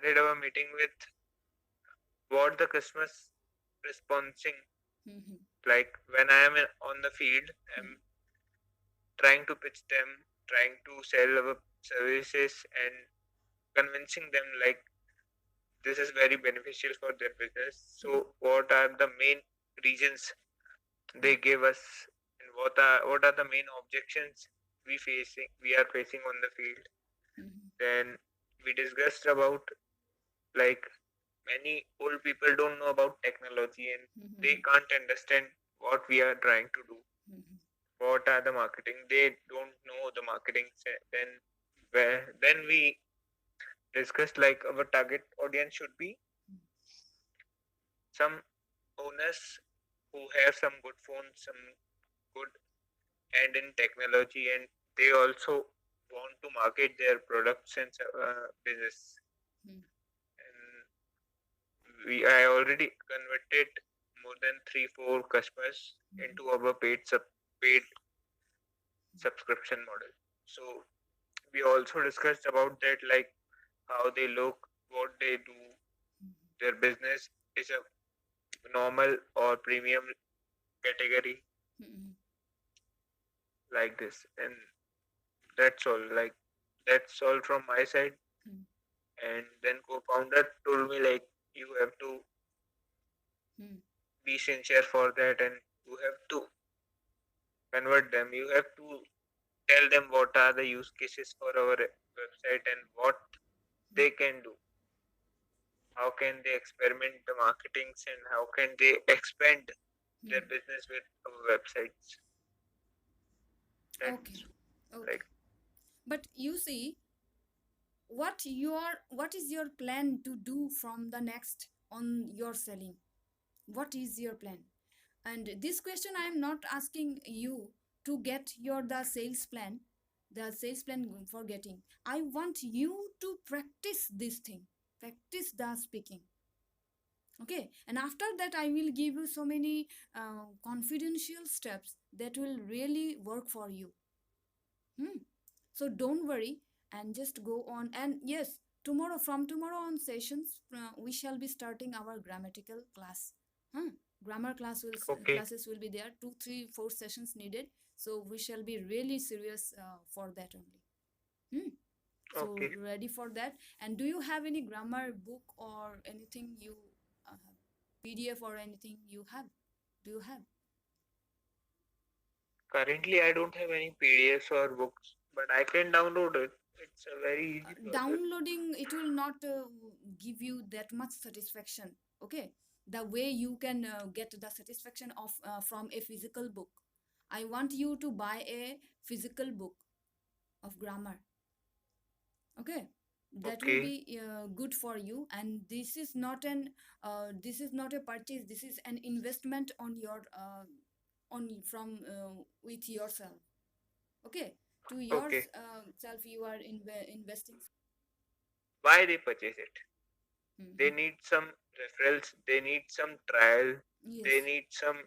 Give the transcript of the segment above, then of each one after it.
started our meeting with what the customers responding. Mm-hmm. Like when I am on the field, I'm trying to pitch them, trying to sell our services and convincing them like this is very beneficial for their business. So what are the main reasons they give us, and what are the main objections we are facing on the field. Mm-hmm. Then we discussed about like many old people don't know about technology and they Mm-hmm. can't understand what we are trying to do. Mm-hmm. What are the marketing? They don't know the marketing. Then we discussed like our target audience should be some owners who have some good phones, some good and in technology, and they also want to market their products and business. Mm-hmm. And I already converted more than 3 4 customers into our paid subscription model. So we also discussed about that, like how they look, what they do, their business is a normal or premium category, Mm-hmm. like this. And that's all. Like that's all from my side. Mm-hmm. And then co-founder told me like you have to Mm-hmm. be sincere for that, and you have to convert them. You have to tell them what are the use cases for our website and what they can do. How can they experiment the marketings and how can they expand their Mm-hmm. business with our websites. Okay. That's Okay. like But you see, what is your plan to do from the next on your selling? What is your plan? And this question I am not asking you to get your the sales plan for getting. I want you to practice this thing, practice the speaking. Okay, and after that I will give you so many confidential steps that will really work for you. Hmm. So don't worry and just go on. And yes, tomorrow, from tomorrow on sessions, we shall be starting our grammatical class. Hmm. Grammar okay, classes will be there. 2, 3, 4 sessions needed. So we shall be really serious for that only. Hmm. So okay. ready for that. And do you have any grammar book or anything you have? PDF or anything you have? Do you have? Currently, I don't have any PDFs or books, but I can download it. It's a very easy process. Downloading it will not give you that much satisfaction. Okay, the way you can get the satisfaction of from a physical book. I want you to buy a physical book of grammar. Okay, that will Okay, be good for you. And this is not a purchase, this is an investment on your on from with yourself. Okay, to okay. yourself you are investing. Why they purchase it? They Mhm. need some referrals. They need some trial. They Yes. need some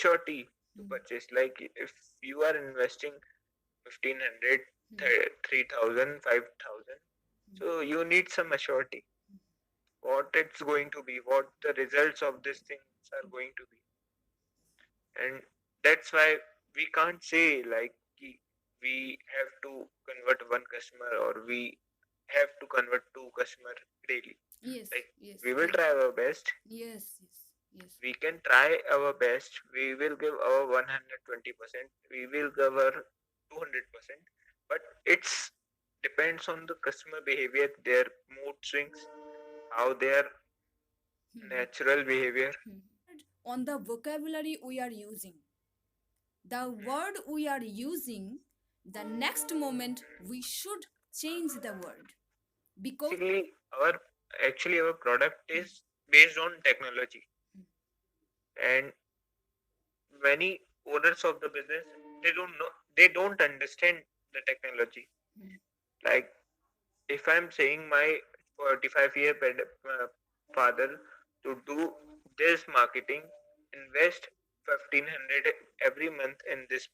surety to Mhm. purchase. Like if you are investing 1500, Mhm. 3000, 5000, so you need some surety. What it's going to be, what the results of these things are going to be. And that's why we can't say like we have to convert one customer or we have to convert two customer daily. Yes, Like yes, we will yes, try our best. yes, yes, yes. We can try our best. We will give our 120%. We will give our 200%. But it's depends on the customer behavior, their mood swings, how their Mhm. natural behavior. Mhm. On the vocabulary we are using, the word we are using, the next moment we should change the word because Basically, our product is based on technology, and many owners of the business they don't understand the technology. Like if I'm saying my 45-year father to do this marketing, invest 1500 every month in this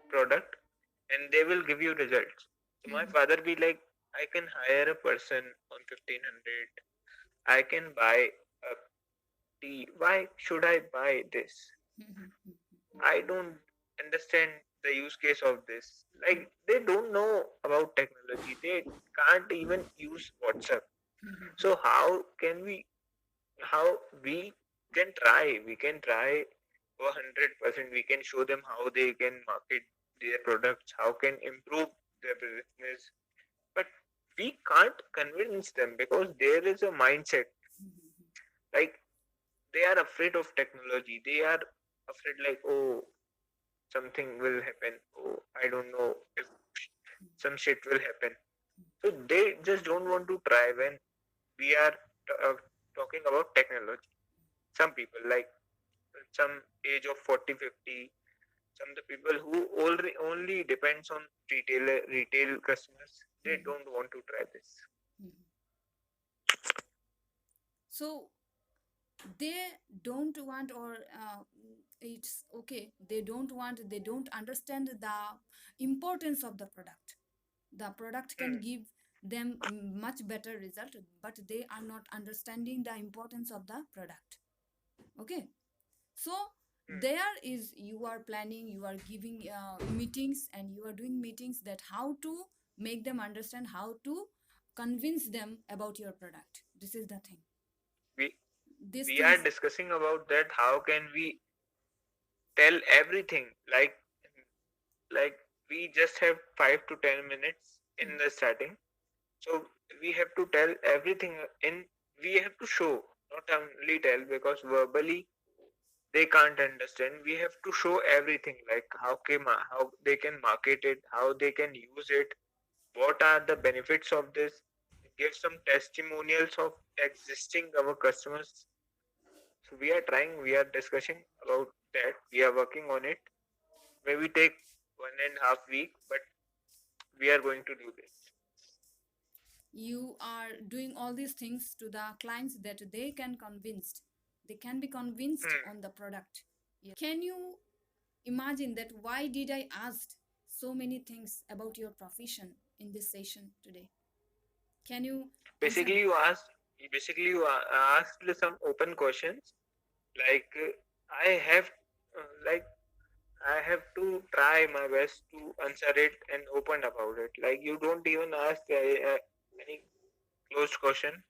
product, and they will give you results. So my father be like, I can hire a person on 1500. I can buy a tea. Why should I buy this? I don't understand the use case of this. Like they don't know about technology. They can't even use WhatsApp. So how we can try? We can try 100%. We can show them how they can market their products, how can improve their business. But we can't convince them because there is a mindset. Like they are afraid of technology. They are afraid like, oh, something will happen. Oh, I don't know if some shit will happen. So they just don't want to try when we are uh, talking about technology. Some people like some age of 40, 50, some the people who only depends on retail customers, they don't want to try this. So they don't want, or it's okay, they don't want, they don't understand the importance of the product. The product can Hmm, give them much better result, but they are not understanding the importance of the product. Okay, so hmm. there is, you are planning, you are giving meetings, and you are doing meetings, that how to make them understand, how to convince them about your product. This is the thing. we These we are things. discussing about that how can we tell everything like we just have 5 to 10 minutes in the starting. So we have to tell everything in we have to show, not only tell because verbally they can't understand. We have to show everything like how they can market it, how they can use it, what are the benefits of this, give some testimonials of existing our customers. So we are discussing about that. We are working on it. Maybe take 1.5 week, but we are going to do this. You are doing all these things to the clients, that they can convinced, they can be convinced Hmm. on the product. Can you imagine that why did I ask so many things about your profession in this session today? Can you answer Basically, me? asked some open questions like I have like I have to try my best to answer it and open about it. Like you don't even ask any closed question,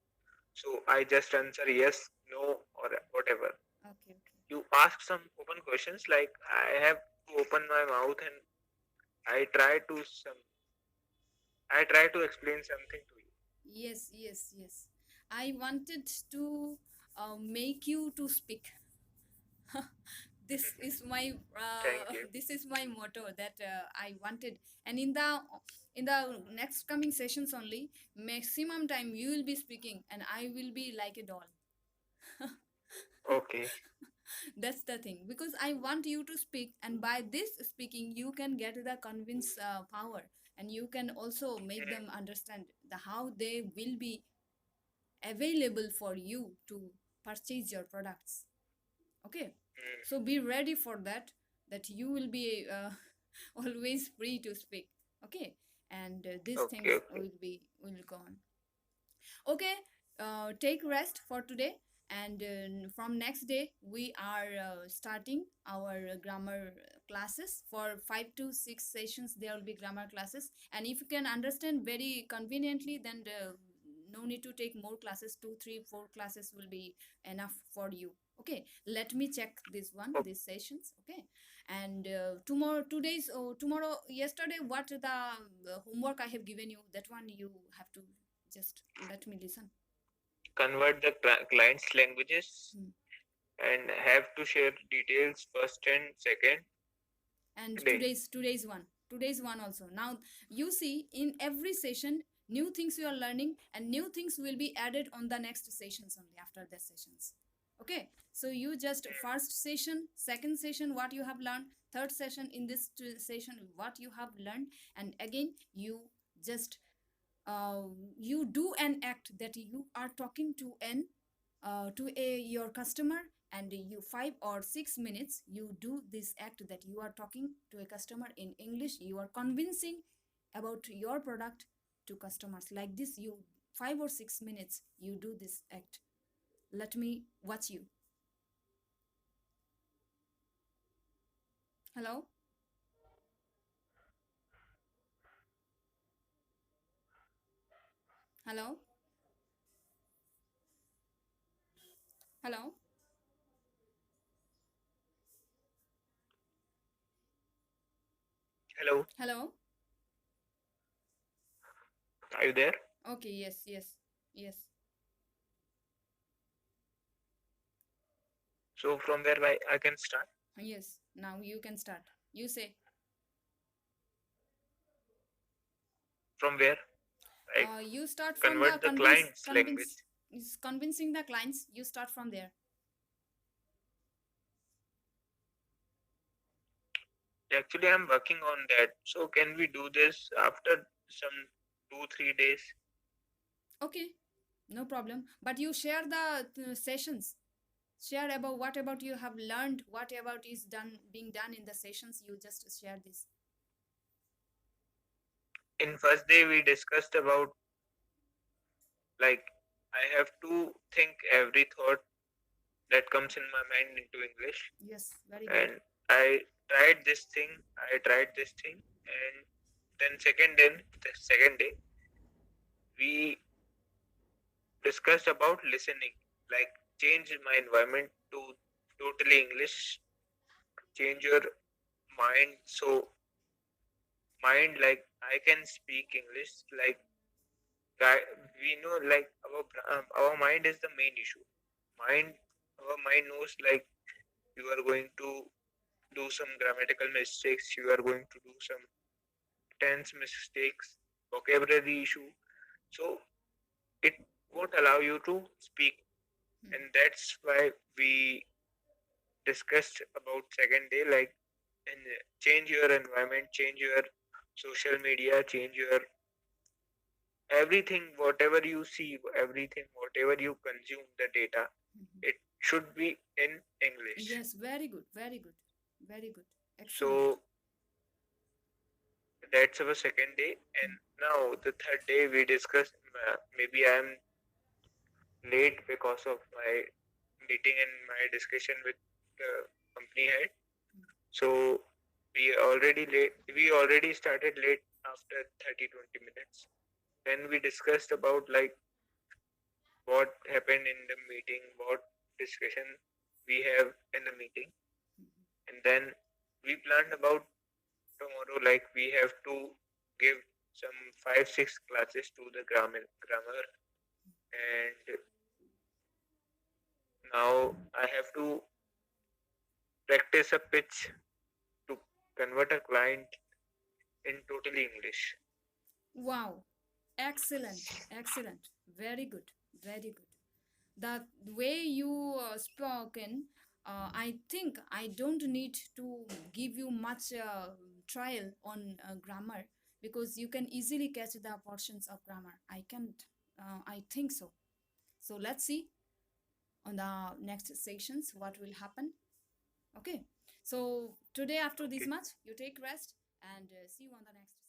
so I just answer yes, no, or whatever. Okay, okay. You ask some open questions like I have to open my mouth and I try to some I try to explain something to you. Yes, yes, yes. I wanted to make you to speak. This is my Thank you. this is my motto, that I wanted. And in the next coming sessions only, maximum time you will be speaking, and I will be like a doll. Okay. That's the thing, because I want you to speak, and by this speaking you can get the convince power, and you can also make Hmm, them understand the how they will be available for you to purchase your products. Okay, hmm. so be ready for that, that you will be always free to speak. Okay, and these Okay, things okay. will go on. Okay, take rest for today, and from next day we are starting our grammar classes for 5 to 6 sessions. There will be grammar classes, and if you can understand very conveniently, then no need to take more classes. 2, 3, 4 classes will be enough for you. Okay, let me check this one, Oh, these sessions. Okay, and tomorrow, 2 days, or tomorrow, yesterday, what the homework I have given you, that one you have to just let me listen. convert the client's languages Hmm. and have to share details first and second And day. today's one also. Now you see, in every session, new things you are learning, and new things will be added on the next sessions only, after the sessions. Okay, so you just first session, second session, what you have learned, third session, in this session, what you have learned, and again you just uh, you do an act, that you are talking to an to a your customer, and you 5 or 6 minutes you do this act, that you are talking to a customer in English, you are convincing about your product, to customers like this. You 5 or 6 minutes you do this act. Let me watch you. Hello. Hello. Hello. Hello, Hello. are you there? Okay, yes, yes, yes. So from where I can start? Yes, now you can start. You say, From where? Like you start from the convert the client's language. convincing the clients. You start from there. Actually, I'm working on that. So can we do this after some 2 3 days? Okay, no problem. But you share the sessions. Share about what about you have learned, what about is done being done in the sessions. You just share this. In first day, we discussed about like I have to think every thought that comes in my mind into English, Yes, very good. and I tried this thing. I tried this thing, and then the second day, we discussed about listening, like change my environment to totally English, change your mind. So mind, like I can speak English, like we know, like our mind is the main issue. Mind, our mind knows like you are going to do some grammatical mistakes, you are going to do some tense mistakes, vocabulary issue. So it won't allow you to speak, and Hmm. that's why we discussed about second day, like and change your environment, change your social media, change your everything, whatever you see, everything, whatever you consume the data, Mhm. it should be in English. Yes, very good, very good, very good. Excellent. So that's our second day, and Hmm. now the third day we discuss. Maybe I am late because of my meeting and my discussion with the company head. So we already started late after 30 20 minutes. Then we discussed about like what happened in the meeting, what discussion we have in the meeting, and then we planned about tomorrow. Like we have to give some 5 6 classes to the grammar, and now I have to practice a pitch to convert a client in totally English. Wow, excellent, excellent. Very good, very good. The way you spoken, I think I don't need to give you much trial on grammar, because you can easily catch the portions of grammar. I can't. I think so. So let's see on the next sections what will happen. Okay. So today after this Okay. much, you take rest and see you on the next.